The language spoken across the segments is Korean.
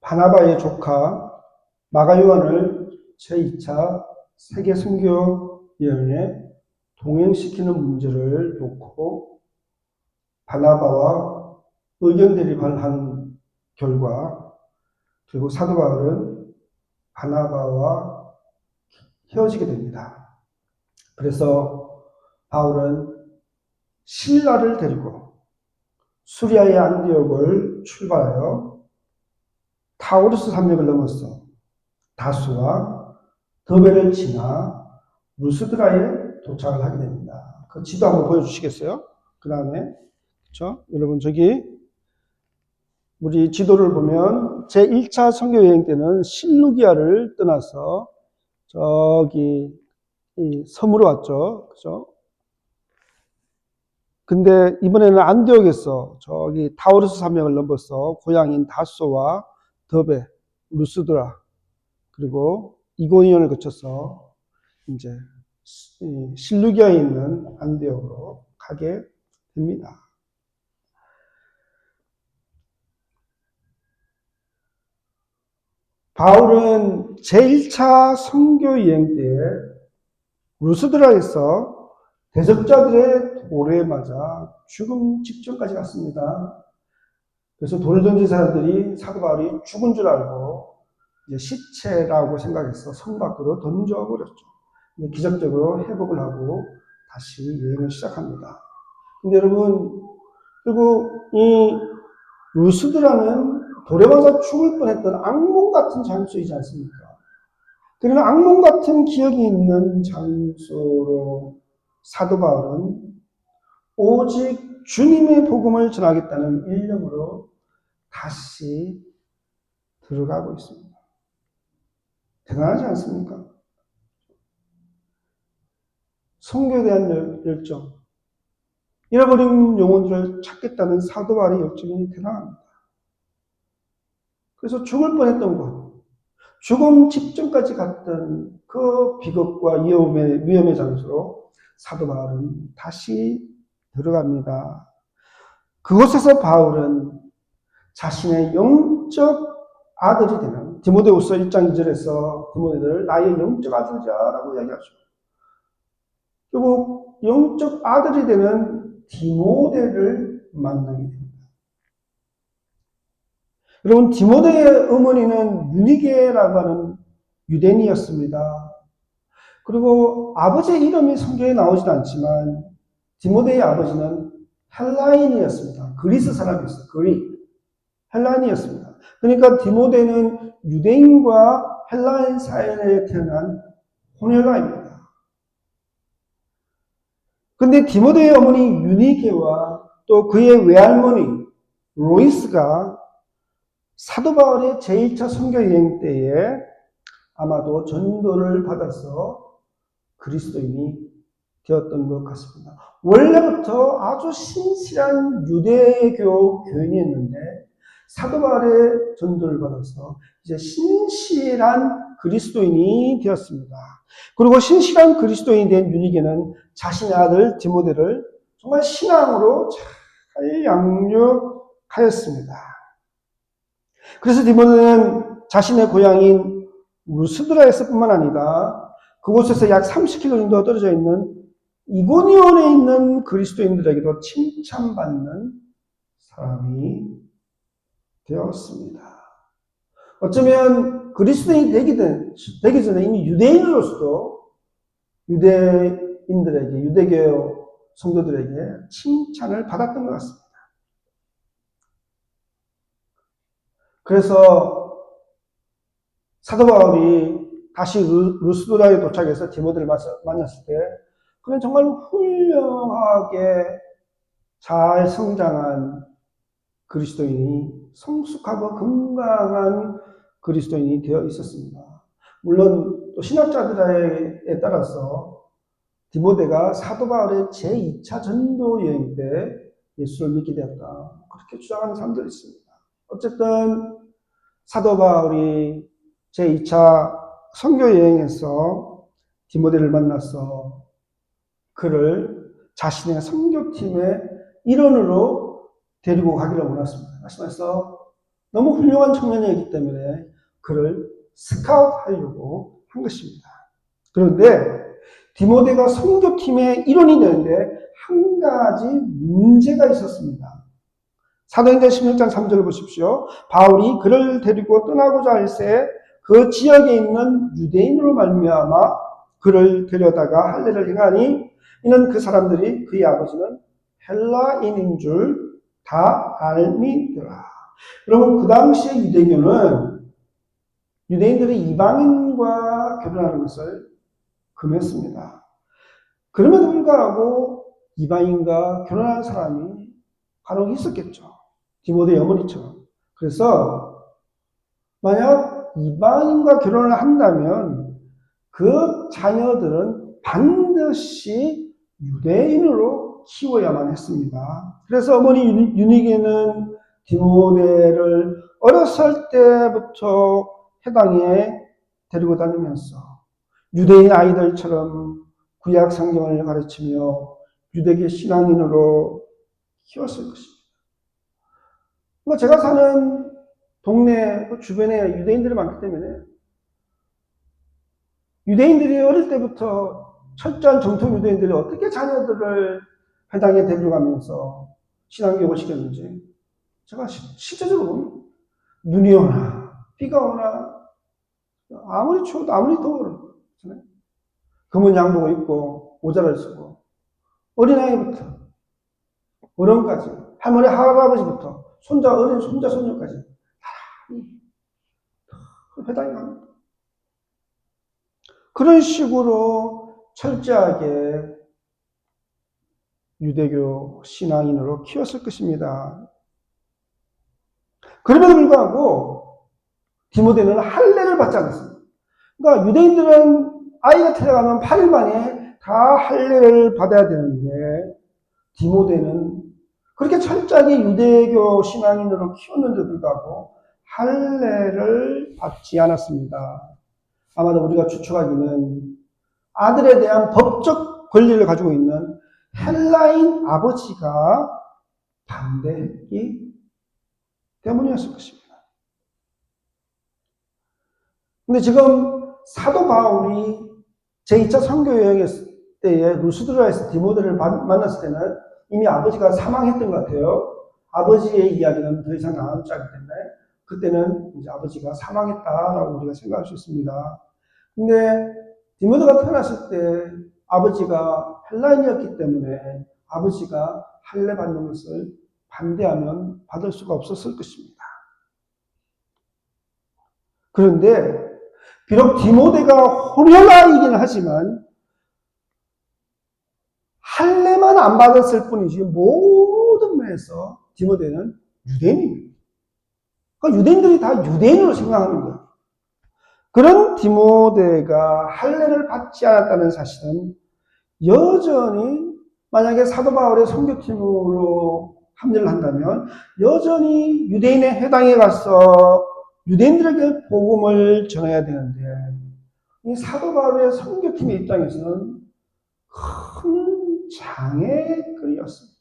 바나바의 조카 마가 요한을 제2차 세계 선교 여행에 동행시키는 문제를 놓고 바나바와 의견 대립을 한 결과 결국 사도 바울은 바나바와 헤어지게 됩니다. 그래서 바울은 실라를 데리고 수리아의 안디옥을 출발하여 타우루스 산맥을 넘어서 다수와 더베를 지나 루스드라에 도착을 하게 됩니다. 그 지도 한번 보여주시겠어요? 그 다음에 그렇죠? 여러분 저기 우리 지도를 보면 제1차 선교 여행 때는 실루기아를 떠나서 저기 이 섬으로 왔죠. 그죠? 근데 이번에는 안디옥에서 저기 타우루스 산맥을 넘어서 고향인 다소와 더베, 루스드라 그리고 이고니온을 거쳐서 이제 실루기아에 있는 안디옥으로 가게 됩니다. 바울은 제1차 선교 여행 때에 루스드라에서 대적자들의 돌에 맞아 죽음 직전까지 갔습니다. 그래서 돌 던진 사람들이 사도 바울이 죽은 줄 알고 이제 시체라고 생각해서 성 밖으로 던져버렸죠. 기적적으로 회복을 하고 다시 여행을 시작합니다. 근데 여러분, 그리고 이 루스드라는 돌에 맞아 죽을 뻔했던 악몽 같은 장소이지 않습니까? 그러나 악몽 같은 기억이 있는 장소로 사도 바울은 오직 주님의 복음을 전하겠다는 일념으로 다시 들어가고 있습니다. 대단하지 않습니까? 선교에 대한 열정, 잃어버린 영혼들을 찾겠다는 사도 바울의 열정이 대단합니다. 그래서 죽을 뻔했던 곳, 죽음 직전까지 갔던 그 비극과 위험의 장소로 사도 바울은 다시 들어갑니다. 그곳에서 바울은 자신의 영적 아들이 되는 디모데후서 1장 2절에서 디모데를 나의 영적 아들이라고 이야기하죠. 그리고 영적 아들이 되는 디모데를 만나게 됩니다. 여러분, 디모데의 어머니는 유니게라고 하는 유대인이었습니다. 그리고 아버지의 이름이 성경에 나오진 않지만 디모데의 아버지는 헬라인이었습니다. 그리스 사람이었어요. 헬라인이었습니다. 그러니까 디모데는 유대인과 헬라인 사이에 태어난 혼혈아입니다. 근데 디모데의 어머니 유니게와 또 그의 외할머니 로이스가 사도 바울의 제1차 선교 여행 때에 아마도 전도를 받아서 그리스도인이 되었던 것 같습니다. 원래부터 아주 신실한 유대교 교인이었는데 사도 바울의 전도를 받아서 이제 신실한 그리스도인이 되었습니다. 그리고 신실한 그리스도인이 된 유니게는 자신의 아들 디모데를 정말 신앙으로 잘 양육하였습니다. 그래서 디모데는 자신의 고향인 루스드라에서뿐만 아니라 그곳에서 약 30km 정도 떨어져 있는 이고니온에 있는 그리스도인들에게도 칭찬받는 사람이 되었습니다. 어쩌면 그리스도인이 되기 전에 이미 유대인으로서도 유대인들에게, 유대교 성도들에게 칭찬을 받았던 것 같습니다. 그래서 사도 바울이 다시 루스드라에 도착해서 디모데를 만났을 때 그는 정말 훌륭하게 잘 성장한 그리스도인이 성숙하고 건강한 그리스도인이 되어 있었습니다. 물론 또 신학자들에 따라서 디모데가 사도 바울의 제2차 전도 여행 때 예수를 믿게 되었다. 그렇게 주장하는 사람들이 있습니다. 어쨌든 사도 바울이 제2차 선교 여행에서 디모데를 만나서 그를 자신의 선교팀의 일원으로 데리고 가기를 원했습니다. 말씀해서 너무 훌륭한 청년이었기 때문에 그를 스카웃하려고 한 것입니다. 그런데 디모데가 선교팀의 일원이 되는데 한 가지 문제가 있었습니다. 사도행전 16장 3절을 보십시오. 바울이 그를 데리고 떠나고자 할새 그 지역에 있는 유대인으로 말미암아 그를 데려다가 할례를 행하니 이는 그 사람들이 그의 아버지는 헬라인인 줄 다 알미더라. 여러분 그 당시의 유대교는 유대인들이 이방인과 결혼하는 것을 금했습니다. 그럼에도 불구하고 이방인과 결혼하는 사람이 간혹 있었겠죠. 디모데의 어머니처럼. 그래서 만약 이방인과 결혼을 한다면 그 자녀들은 반드시 유대인으로 키워야만 했습니다. 그래서 어머니 유니게는 디모데를 어렸을 때부터 해당에 데리고 다니면서 유대인 아이들처럼 구약 성경을 가르치며 유대계 신앙인으로 키웠을 것입니다. 제가 사는 동네 주변에 유대인들이 많기 때문에 유대인들이 어릴 때부터 철저한 정통 유대인들이 어떻게 자녀들을 회당에 데려가면서 신앙교육을 시켰는지 제가 실제적으로 보면 눈이 오나 비가 오나 아무리 추워도 아무리 더워도 검은 양복을 입고 모자를 쓰고 어린아이부터 어른까지 할머니 할아버지부터 손자 어린 손자 손녀까지 다 회당에 갑니다. 그런 식으로 철저하게 유대교 신앙인으로 키웠을 것입니다. 그럼에도 불구하고 디모데는 할례를 받지 않았습니다. 그러니까 유대인들은 아이가 태어나면 8일 만에 다 할례를 받아야 되는데 디모데는 그렇게 철저하게 유대교 신앙인으로 키웠는데도 불구하고 할례를 받지 않았습니다. 아마도 우리가 추측하기는 아들에 대한 법적 권리를 가지고 있는 헬라인 아버지가 반대했기 때문이었을 것입니다. 근데 지금 사도 바울이 제2차 선교 여행 때에 루스드라에서 디모데를 만났을 때는 이미 아버지가 사망했던 것 같아요. 아버지의 이야기는 더 이상 나오지 않기 때문에 그때는 이제 아버지가 사망했다라고 우리가 생각할 수 있습니다. 근데 디모데가 태어났을 때 아버지가 헬라인이었기 때문에 아버지가 할례 받는 것을 반대하면 받을 수가 없었을 것입니다. 그런데 비록 디모데가 호rel라이긴 하지만 할례만 안 받았을 뿐이지 모든 면에서 디모데는 유대인입니다. 그러니까 유대인들이 다 유대인으로 생각하는 거예요. 그런 디모데가 할례를 받지 않았다는 사실은 여전히 만약에 사도 바울의 선교팀으로 합류를 한다면 여전히 유대인의 회당에 가서 유대인들에게 복음을 전해야 되는데 이 사도 바울의 선교팀의 입장에서는 큰 장애거리였습니다.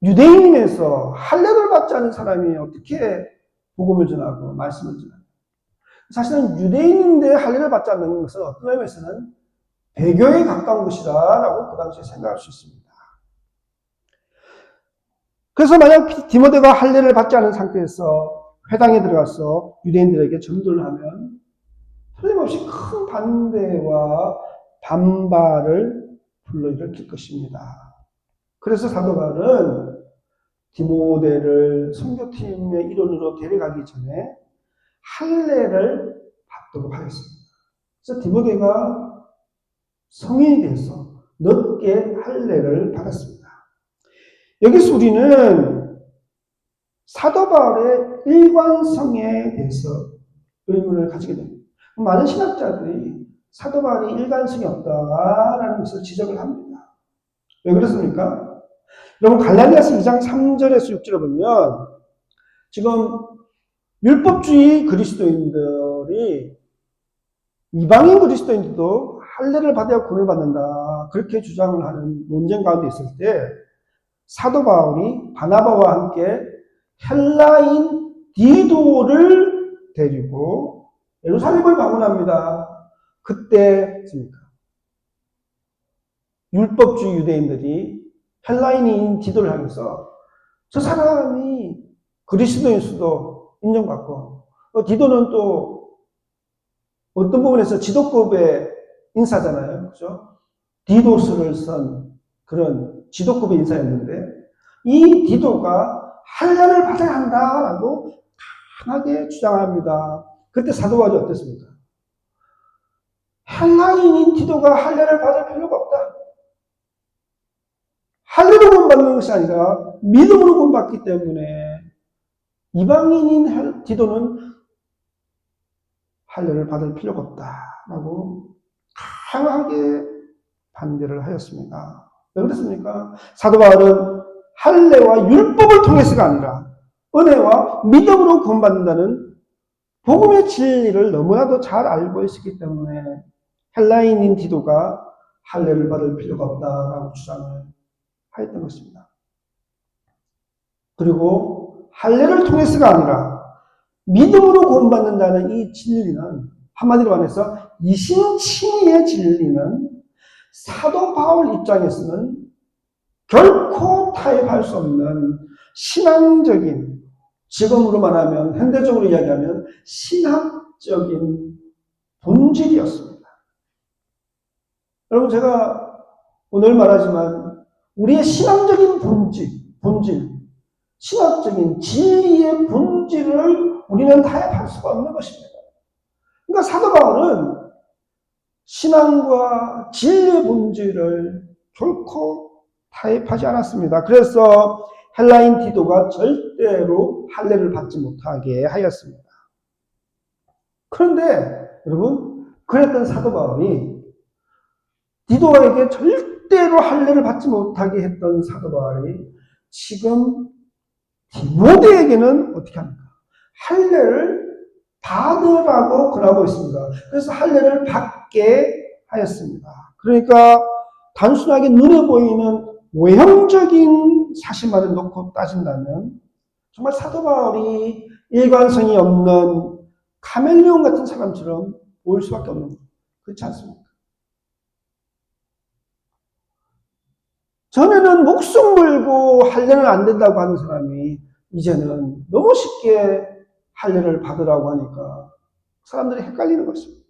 유대인임에서 할례를 받지 않은 사람이 어떻게 복음을 전하고 말씀을 전하고 사실은 유대인인데 할례를 받지 않는 것은 어떤 의미에서는 배교에 가까운 것이다라고 그 당시에 생각할 수 있습니다. 그래서 만약 디모데가 할례를 받지 않은 상태에서 회당에 들어가서 유대인들에게 전도를 하면 틀림없이 큰 반대와 반발을 불러일으킬 것입니다. 그래서 사도 바울은 디모데를 선교팀의 일원으로 데려가기 전에 할례를 받도록 하겠습니다. 그래서 디모데가 성인이 돼서 늦게 할례를 받았습니다. 여기서 우리는 사도 바울의 일관성에 대해서 의문을 가지게 됩니다. 많은 신학자들이 사도 바울이 일관성이 없다라는 것을 지적을 합니다. 왜 그렇습니까? 여러분 갈라디아서 2장 3절에서 6절을 보면 지금 율법주의 그리스도인들이 이방인 그리스도인들도 할례를 받아야 구원을 받는다 그렇게 주장을 하는 논쟁 가운데 있을 때 사도 바울이 바나바와 함께 헬라인 디도를 데리고 예루살렘을 방문합니다. 그때 율법주의 유대인들이 헬라인인 디도를 향해서 저 사람이 그리스도인 수도 인정받고 디도는 또 어떤 부분에서 지도급의 인사잖아요. 그죠? 디도스를 쓴 그런 지도급의 인사였는데 이 디도가 할례를 받아야 한다라고 강하게 주장합니다. 그때 사도 바울이 어땠습니까? 헬라인인 디도가 할례를 받을 필요가 없다. 할례로 구원받는 것이 아니라 믿음으로 구원받기 때문에 이방인인 디도는 할례를 받을 필요가 없다라고 강하게 반대를 하였습니다. 왜 그렇습니까? 사도 바울은 할례와 율법을 통해서가 아니라 은혜와 믿음으로 구원받는다는 복음의 진리를 너무나도 잘 알고 있었기 때문에 헬라인인 디도가 할례를 받을 필요가 없다라고 주장을 하였던 것입니다. 그리고 할례를 통해서가 아니라 믿음으로 구원받는다는 이 진리는 한마디로 말해서 이신칭의의 진리는 사도 바울 입장에서는 결코 타협할 수 없는 신앙적인, 지금으로 말하면 현대적으로 이야기하면 신학적인 본질이었습니다. 여러분 제가 오늘 말하지만 우리의 신앙적인 본질, 신학적인 진리의 본질을 우리는 타협할 수가 없는 것입니다. 그러니까 사도 바울은 신앙과 진리의 본질을 결코 타협하지 않았습니다. 그래서 헬라인 디도가 절대로 할례를 받지 못하게 하였습니다. 그런데 여러분 그랬던 사도 바울이 디도에게 절대로 할례를 받지 못하게 했던 사도 바울이 지금 디모데에게는 어떻게 합니까? 할례를 받으라고 권하고 있습니다. 그래서 할례를 받게 하였습니다. 그러니까 단순하게 눈에 보이는 외형적인 사실만을 놓고 따진다면 정말 사도 바울이 일관성이 없는 카멜레온 같은 사람처럼 보일 수밖에 없는 거예요. 그렇지 않습니까? 전에는 목숨 걸고 할례는 안 된다고 하는 사람이 이제는 너무 쉽게 할례를 받으라고 하니까 사람들이 헷갈리는 것입니다.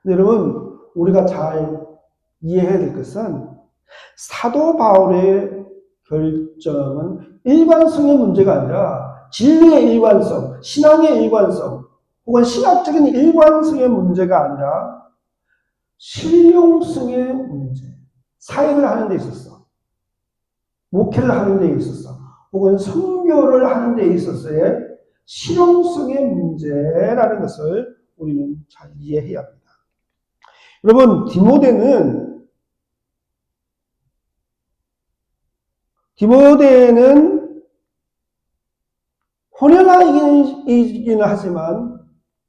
근데 여러분 우리가 잘 이해해야 될 것은 사도 바울의 결정은 일관성의 문제가 아니라 진리의 일관성, 신앙의 일관성, 혹은 신학적인 일관성의 문제가 아니라 실용성의 문제, 사역을 하는 데 있어서, 목회를 하는 데 있어서, 혹은 선교를 하는 데 있어서의 실용성의 문제라는 것을 우리는 잘 이해해야 합니다. 여러분, 디모데는 혼혈아이기는 하지만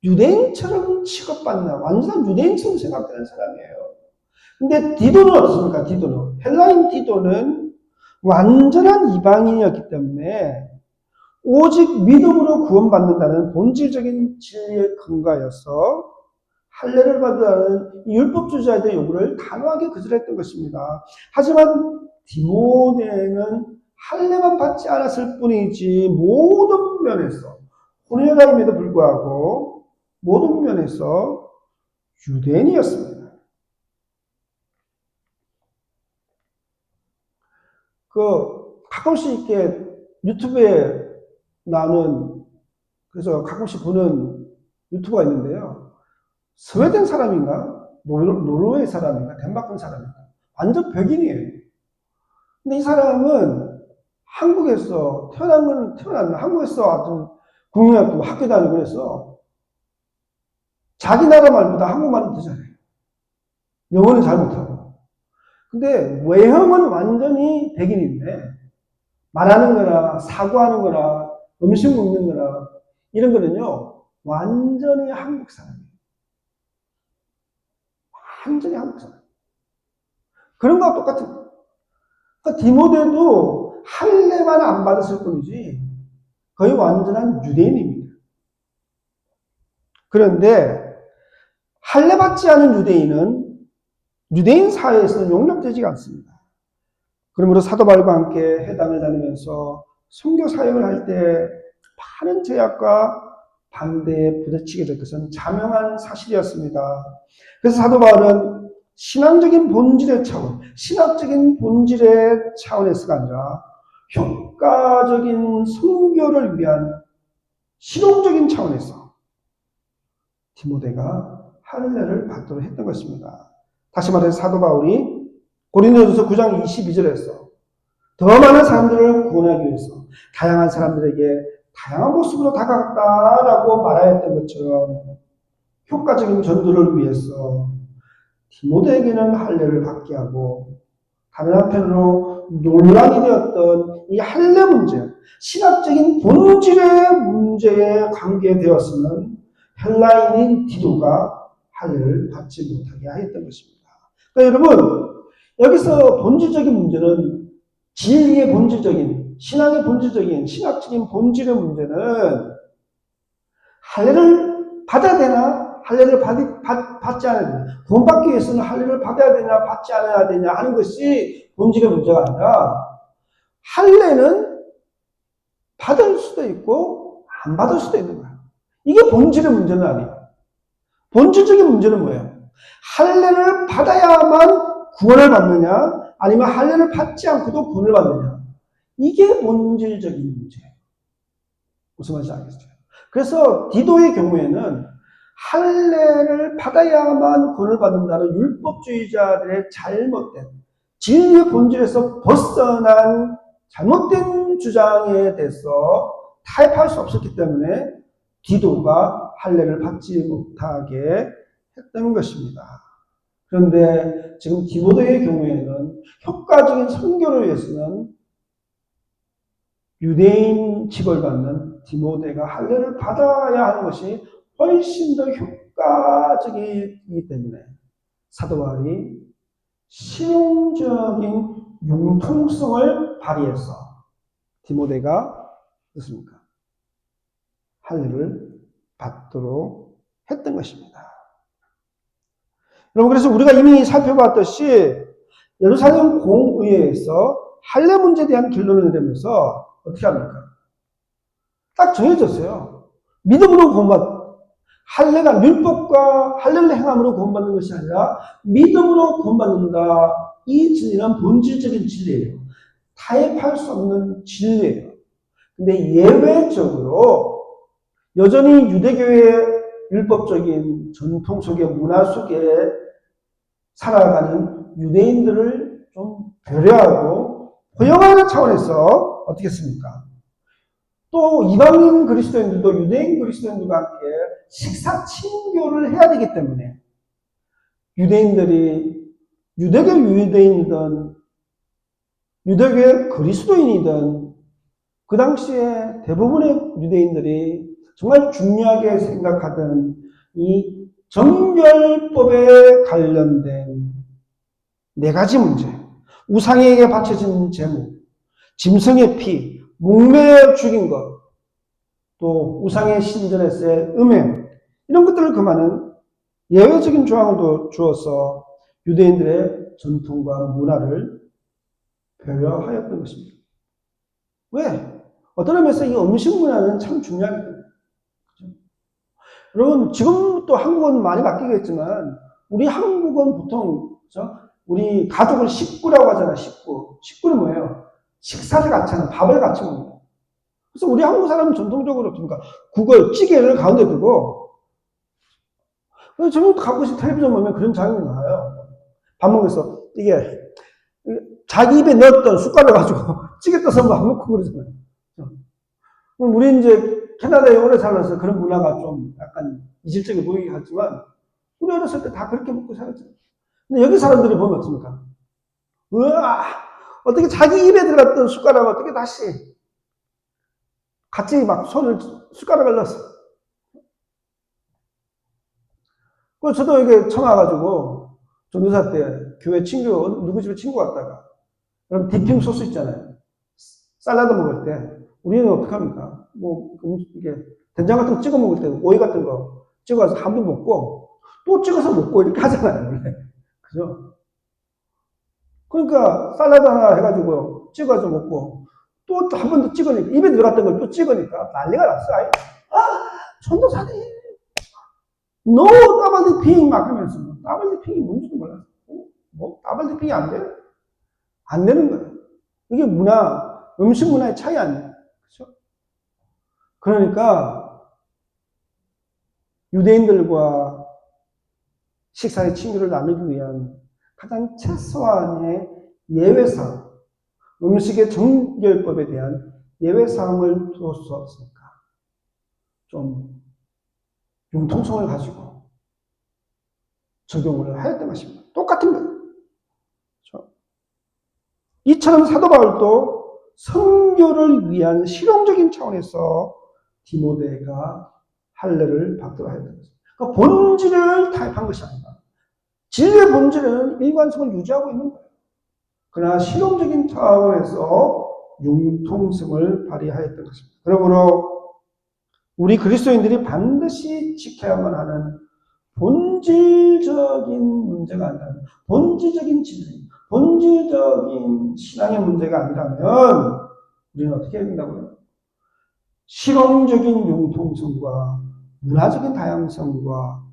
유대인처럼 취급받는 완전한 유대인처럼 생각되는 사람이에요. 근데 디도는 어떻습니까? 디도는 헬라인 디도는 완전한 이방인이었기 때문에 오직 믿음으로 구원받는다는 본질적인 진리의 근거여서 할례를 받으라는 율법주의자들의 요구를 단호하게 거절했던 것입니다. 하지만 디모데는 할례만 받지 않았을 뿐이지 모든 면에서 혼혈아임에도 불구하고 모든 면에서 유대인이었습니다. 가끔씩 이렇게 유튜브에 나오는 그래서 가끔씩 보는 유튜버가 있는데요. 스웨덴 사람인가? 노르웨이 사람인가? 덴마크 사람인가? 완전 백인이에요. 근데 이 사람은 한국에서 태어났나? 한국에서 아주 국민학교 학교 다니고 그래서 자기 나라 말보다 한국말은 더 잘해요. 영어는 잘 못하고. 근데 외형은 완전히 백인인데 말하는 거나 사고하는 거나 음식 먹는 거나 이런 거는요. 완전히 한국 사람이에요. 완전히 한국 사람. 그런 거와 똑같은 거예요. 그러니까 디모데도 할례만 안 받았을 뿐이지 거의 완전한 유대인입니다. 그런데 할례받지 않은 유대인은 유대인 사회에서는 용납되지가 않습니다. 그러므로 사도 바울과 함께 회당을 다니면서 선교 사역을 할 때 많은 제약과 반대에 부딪히게 될 것은 자명한 사실이었습니다. 그래서 사도 바울은 신앙적인 본질의 차원, 신학적인 본질의 차원에서가 아니라 효과적인 선교를 위한 실용적인 차원에서 디모데가 할례를 받도록 했던 것입니다. 다시 말해서 사도 바울이 고린도전서 9장 22절에서 더 많은 사람들을 구원하기 위해서 다양한 사람들에게 다양한 모습으로 다가갔다라고 말하였던 것처럼 효과적인 전도를 위해서 디모데에게는 할례를 받게 하고 다른 한편으로 논란이 되었던 이 할례 문제, 신학적인 본질의 문제에 관계되었으면 헬라인인 디도가 할례를 받지 못하게 하였던 것입니다. 그러니까 여러분, 여기서 본질적인 문제는 진리의 본질적인, 신앙의 본질적인, 신학적인 본질의 문제는 할례를 받아야 되나? 할례를 받지 않아야 되나? 구원받기 위해서는 할례를 받아야 되냐, 받지 않아야 되냐 하는 것이 본질의 문제가 아니라 할례는 받을 수도 있고 안 받을 수도 있는 거예요. 이게 본질의 문제는 아니에요. 본질적인 문제는 뭐예요? 할례를 받아야만 구원을 받느냐, 아니면 할례를 받지 않고도 구원을 받느냐. 이게 본질적인 문제예요. 무슨 말인지 알겠어요? 그래서 디도의 경우에는 할례를 받아야만 구원을 받는다는 율법주의자들의 잘못된, 진리의 본질에서 벗어난 잘못된 주장에 대해서 타협할 수 없었기 때문에 디도가 할례를 받지 못하게 했던 것입니다. 그런데 지금 디모데의 경우에는 효과적인 선교를 위해서는 유대인 칙을 디모데가 할례를 받아야 하는 것이 훨씬 더 효과적이기 때문에 사도 바울이 실용적인 융통성을 발휘해서 디모데가 무엇입니까? 할례를 받도록 했던 것입니다. 여러분, 그래서 우리가 이미 살펴봤듯이 예루살렘 공의회에서 할례 문제에 대한 결론을 내면서 어떻게 합니까? 딱 정해졌어요. 믿음으로 구원받, 할례가 율법과 할례를 행함으로 구원받는 것이 아니라 믿음으로 구원받는다. 이 진리는 본질적인 진리예요. 타협할 수 없는 진리예요. 근데 예외적으로 여전히 유대교의 율법적인 전통 속의 문화 속에 살아가는 유대인들을 좀 배려하고 포용하는 차원에서 어떻게 했습니까? 또 이방인 그리스도인들도 유대인 그리스도인들과 함께 식사 친교를 해야 되기 때문에 유대인들이 유대교 유대인이든 유대교의 그리스도인이든 그 당시에 대부분의 유대인들이 정말 중요하게 생각하던 이 정결법에 관련된 네 가지 문제, 우상에게 바쳐진 제물, 짐승의 피, 목매어 죽인 것, 또 우상의 신전에서의 음행, 이런 것들을 금하는 예외적인 조항을 주어서 유대인들의 전통과 문화를 배려하였던 것입니다. 왜? 어떤 의미에서 이 음식 문화는 참 중요합니다. 여러분, 지금 또 한국은 많이 바뀌겠지만, 우리 한국은 보통, 그렇죠? 우리 가족을 식구라고 하잖아요, 식구. 식구는 뭐예요? 식사를 같이 하는, 밥을 같이 먹는 거예요. 그래서 우리 한국 사람은 전통적으로 그러니까 국을, 찌개를 가운데 두고, 저녁 가끔씩 텔레비전 보면 그런 장면이 나와요. 밥 먹으면서, 이게, 자기 입에 넣었던 숟가락 가지고 찌개 떠서 밥 먹고 그러잖아요. 우리 이제 캐나다에 오래 살아서 그런 문화가 좀 약간 이질적이 보이긴 하지만, 우리 어렸을 때 다 그렇게 먹고 살았잖아요. 근데 여기 사람들이 보면 어떻습니까? 우와, 어떻게 자기 입에 들어갔던 숟가락을 어떻게 다시 같이 막 숟가락을 넣었어. 그래서 저도 여기 처음 와가지고, 전도사 때 교회 누구 집에 친구 왔다가, 그럼 디핑 소스 있잖아요. 샐러드 먹을 때, 우리는 어떻게 합니까? 이게 된장 같은 거 찍어 먹을 때 오이 같은 거 찍어서 한 번 먹고 또 찍어서 먹고 이렇게 하잖아요, 원래. 그죠? 그러니까 샐러드 하나 해가지고 찍어서 먹고 또 한 번 더 찍으니까 입에 들어갔던 걸 또 찍으니까 난리가 났어. 전도사님 노 더블 디핑 막 하면서 더블 디핑이 뭔지도 몰랐어. 더블 디핑이 안 돼? 안 되는 거예요. 이게 음식 문화의 차이 아니에요. 그렇죠? 그러니까 유대인들과 식사의 친교를 나누기 위한 가장 최소한의 예외사항, 음식의 정결법에 대한 예외사항을 둘 수 없으니까 좀 융통성을 가지고 적용을 하였던 것입니다. 똑같은 거예요. 그렇죠? 이처럼 사도 바울도 선교를 위한 실용적인 차원에서 디모데가 할례를 받도록 하였던 것입니다. 그러니까 본질을 타협한 것이 아니라 진리의 본질은 일관성을 유지하고 있는 거예요. 그러나 실용적인 차원에서 융통성을 발휘하였던 것입니다. 그러므로 우리 그리스도인들이 반드시 지켜야만 하는 본질적인 문제가 아니라 본질적인 진리, 본질적인 신앙의 문제가 아니라면 우리는 어떻게 해야 된다고요? 실용적인 융통성과 문화적인 다양성과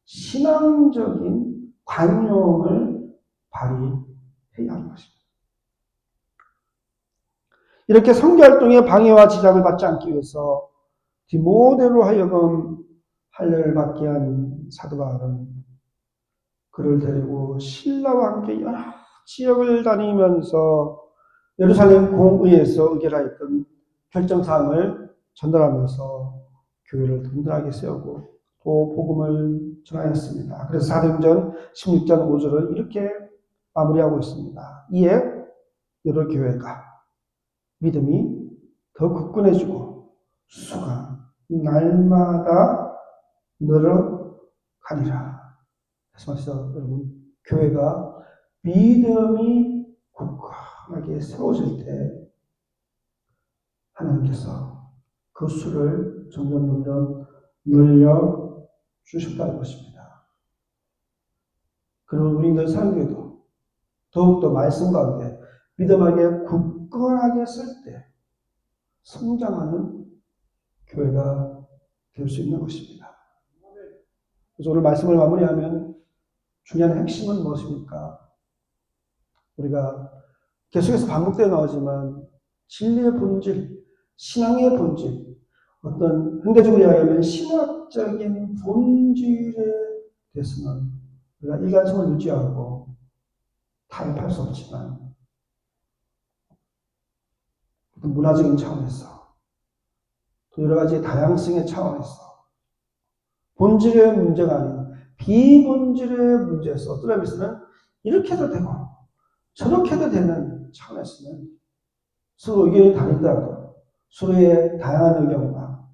신앙적인 관용을 발휘해야 하는 것입니다. 이렇게 선교활동의 방해와 지장을 받지 않기 위해서 디모데로 하여금 할례를 받게 한 사도 바울은 그를 데리고 신라와 함께 여러 지역을 다니면서 예루살렘 공의회에서 의결하였던 결정사항을 전달하면서 교회를 든든하게 세우고 또 복음을 전하였습니다. 그래서 사도행전 16장 5절을 이렇게 마무리하고 있습니다. 이에 여러 교회가 믿음이 더 굳건해지고 수가 날마다 늘어가니라. 다시 말해서 여러분, 교회가 믿음이 굳건하게 세워질 때 하나님께서 그 수를 점점 늘려 주셨다는 것입니다. 그리고 우리들 사람들도 더욱더 말씀 가운데 믿음하게 굳건하게 쓸 때 성장하는 교회가 될 수 있는 것입니다. 그래서 오늘 말씀을 마무리하면 중요한 핵심은 무엇입니까? 우리가 계속해서 반복되어 나오지만 진리의 본질, 신앙의 본질, 어떤 현대적으로 이야기하면 신학적인 본질에 대해서는 우리가 일관성을 유지하고 타협할 수 없지만 문화적인 차원에서 또 여러 가지 다양성의 차원에서 본질의 문제가 아닌 비본질의 문제에서 어떤 의미에서는 이렇게도 되고 저렇게도 되는 차원에서는 서로 의견이 다르더라도 서로의 다양한 의견과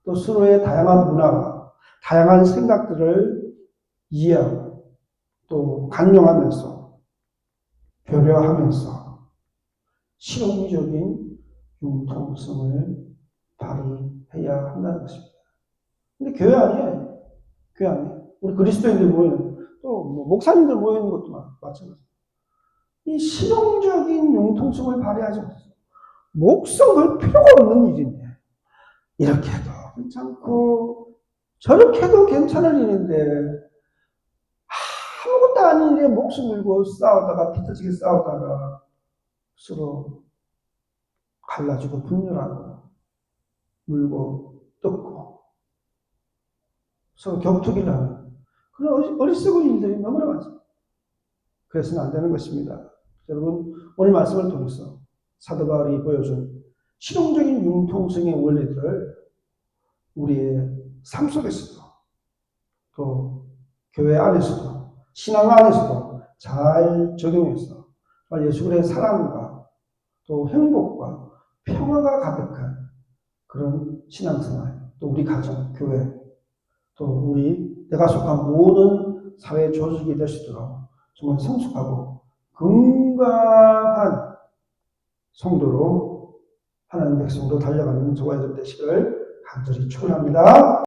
또 서로의 다양한 문화와 다양한 생각들을 이해하고 또 강령하면서 배려하면서 실용적인 융통성을 발휘해야 한다는 것입니다. 근데 교회 아니에요. 교회 아니에요. 우리 그리스도인들 모이는, 또 목사님들 모이는 것도 마찬가지예요. 이 실용적인 융통성을 발휘하지 못해서 목숨 걸 필요가 없는 일인데 이렇게 해도 괜찮고 저렇게 해도 괜찮을 일인데 아무것도 아닌 일에 목숨 걸고 싸우다가 피터지게 싸우다가 서로 갈라지고 분열하고 물고 뜯고 서로 격투기를 하는 그런 어리석은 일들이 너무나 많습니다. 그래서는 안 되는 것입니다. 여러분, 오늘 말씀을 통해서 사도 바울이 보여준 실용적인 융통성의 원리들을 우리의 삶 속에서도 또 교회 안에서도 신앙 안에서도 잘 적용해서 예수 그리스도의 사랑과 또 행복과 평화가 가득한 그런 신앙생활, 또 우리 가정, 교회, 또 내가 속한 모든 사회 조직이 될 수 있도록 정말 성숙하고 건강한 성도로 하나님 백성도 달려가는 저와 여러분 되시기를 간절히 축원합니다.